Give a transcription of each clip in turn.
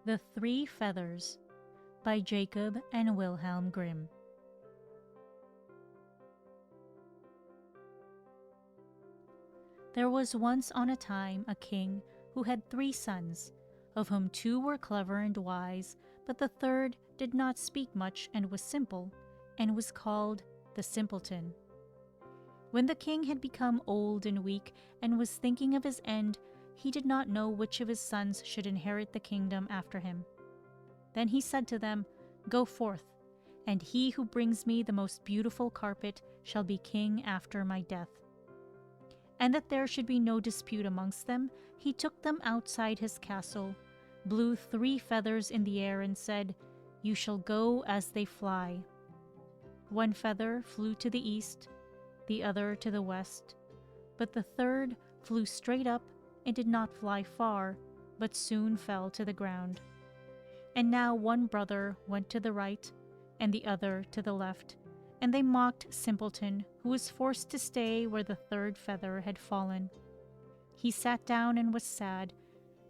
The Three Feathers by Jacob and Wilhelm Grimm. There was once on a time a king who had 3 sons, of whom 2 were clever and wise, but the third did not speak much and was simple, and was called the Simpleton. When the king had become old and weak and was thinking of his end, he did not know which of his sons should inherit the kingdom after him. Then he said to them, "Go forth, and he who brings me the most beautiful carpet shall be king after my death." And that there should be no dispute amongst them, he took them outside his castle, blew 3 feathers in the air, and said, "You shall go as they fly." 1 feather flew to the east, the other to the west, but the third flew straight up and did not fly far, but soon fell to the ground. And now 1 brother went to the right, and the other to the left, and they mocked Simpleton, who was forced to stay where the 3rd feather had fallen. He sat down and was sad,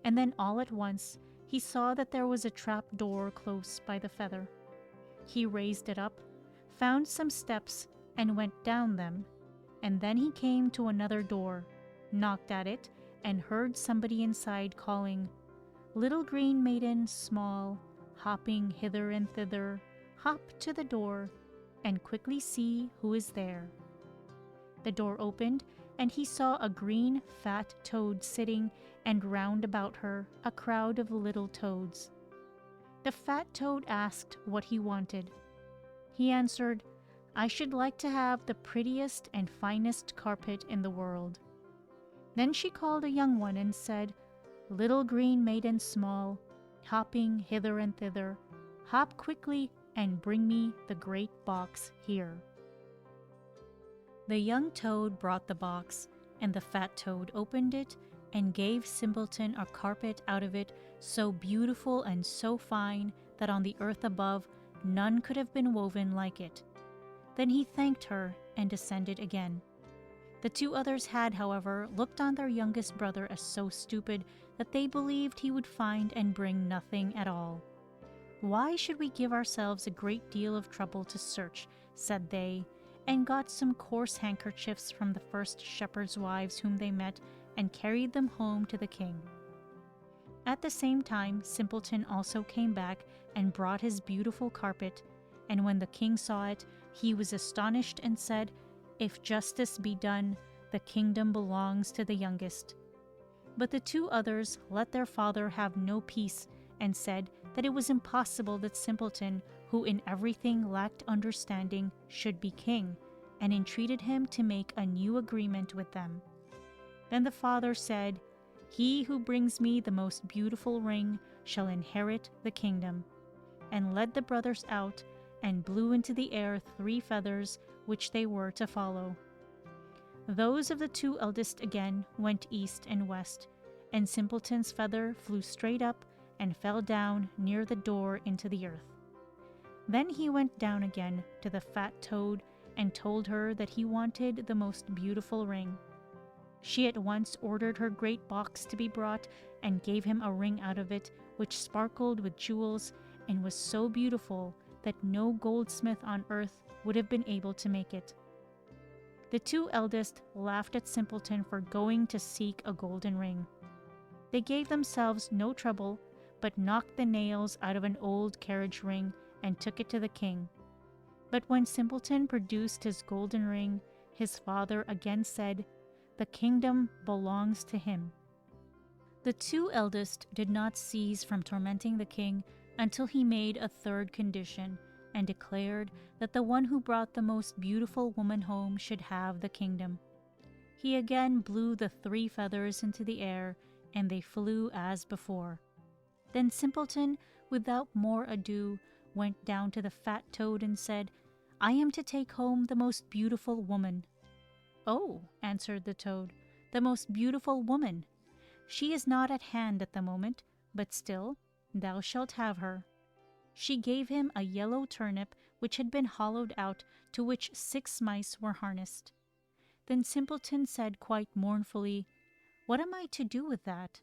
and then all at once he saw that there was a trap door close by the feather. He raised it up, found some steps, and went down them, and then he came to another door, knocked at it, and heard somebody inside calling, "Little green maiden, small, hopping hither and thither, hop to the door, and quickly see who is there." The door opened, and he saw a green, fat toad sitting, and round about her a crowd of little toads. The fat toad asked what he wanted. He answered, "I should like to have the prettiest and finest carpet in the world." Then she called a young one and said, "Little green maiden small, hopping hither and thither, hop quickly and bring me the great box here." The young toad brought the box, and the fat toad opened it and gave Simpleton a carpet out of it so beautiful and so fine that on the earth above none could have been woven like it. Then he thanked her and descended again. The 2 others had, however, looked on their youngest brother as so stupid that they believed he would find and bring nothing at all. "Why should we give ourselves a great deal of trouble to search?" said they, and got some coarse handkerchiefs from the first shepherds' wives whom they met, and carried them home to the king. At the same time, Simpleton also came back and brought his beautiful carpet, and when the king saw it, he was astonished and said, "If justice be done, the kingdom belongs to the youngest." But the 2 others let their father have no peace, and said that it was impossible that Simpleton, who in everything lacked understanding, should be king, and entreated him to make a new agreement with them. Then the father said, "He who brings me the most beautiful ring shall inherit the kingdom," and led the brothers out, and blew into the air 3 feathers, which they were to follow. Those of the 2 eldest again went east and west, and Simpleton's feather flew straight up and fell down near the door into the earth. Then he went down again to the fat toad and told her that he wanted the most beautiful ring. She at once ordered her great box to be brought, and gave him a ring out of it, which sparkled with jewels, and was so beautiful that no goldsmith on earth would have been able to make it. The 2 eldest laughed at Simpleton for going to seek a golden ring. They gave themselves no trouble, but knocked the nails out of an old carriage ring and took it to the king. But when Simpleton produced his golden ring, his father again said, "The kingdom belongs to him." The 2 eldest did not cease from tormenting the king until he made a 3rd condition, and declared that the one who brought the most beautiful woman home should have the kingdom. He again blew the 3 feathers into the air, and they flew as before. Then Simpleton, without more ado, went down to the fat toad and said, "I am to take home the most beautiful woman." "Oh," answered the toad, "the most beautiful woman. She is not at hand at the moment, but still thou shalt have her." She gave him a yellow turnip which had been hollowed out, to which 6 mice were harnessed. Then Simpleton said quite mournfully, "What am I to do with that?"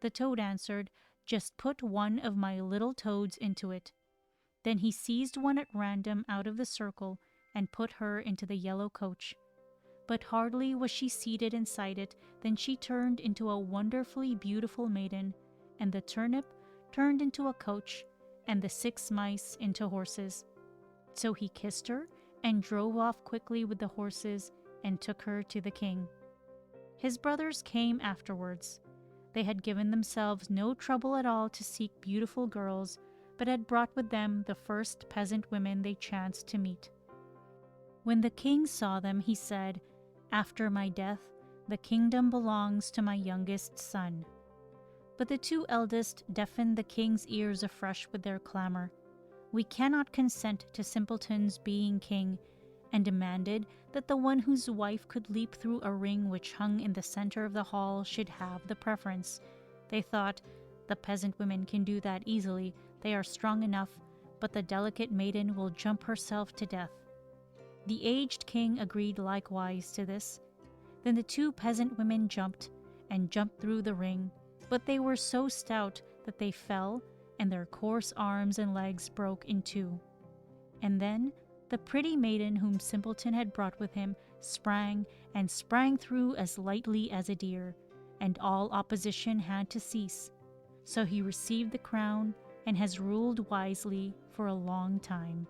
The toad answered, Just put one of my little toads into it." Then he seized one at random out of the circle and put her into the yellow coach. But hardly was she seated inside it than she turned into a wonderfully beautiful maiden, and the turnip turned into a coach, and the 6 mice into horses. So he kissed her and drove off quickly with the horses and took her to the king. His brothers came afterwards. They had given themselves no trouble at all to seek beautiful girls, but had brought with them the first peasant women they chanced to meet. When the king saw them, he said, "After my death, the kingdom belongs to my youngest son." But the 2 eldest deafened the king's ears afresh with their clamor. "We cannot consent to simpletons being king," and demanded that the one whose wife could leap through a ring which hung in the center of the hall should have the preference. They thought, "The peasant women can do that easily, they are strong enough, but the delicate maiden will jump herself to death." The aged king agreed likewise to this. Then the 2 peasant women jumped through the ring, but they were so stout that they fell, and their coarse arms and legs broke in 2. And then the pretty maiden whom Simpleton had brought with him sprang through as lightly as a deer, and all opposition had to cease. So he received the crown and has ruled wisely for a long time.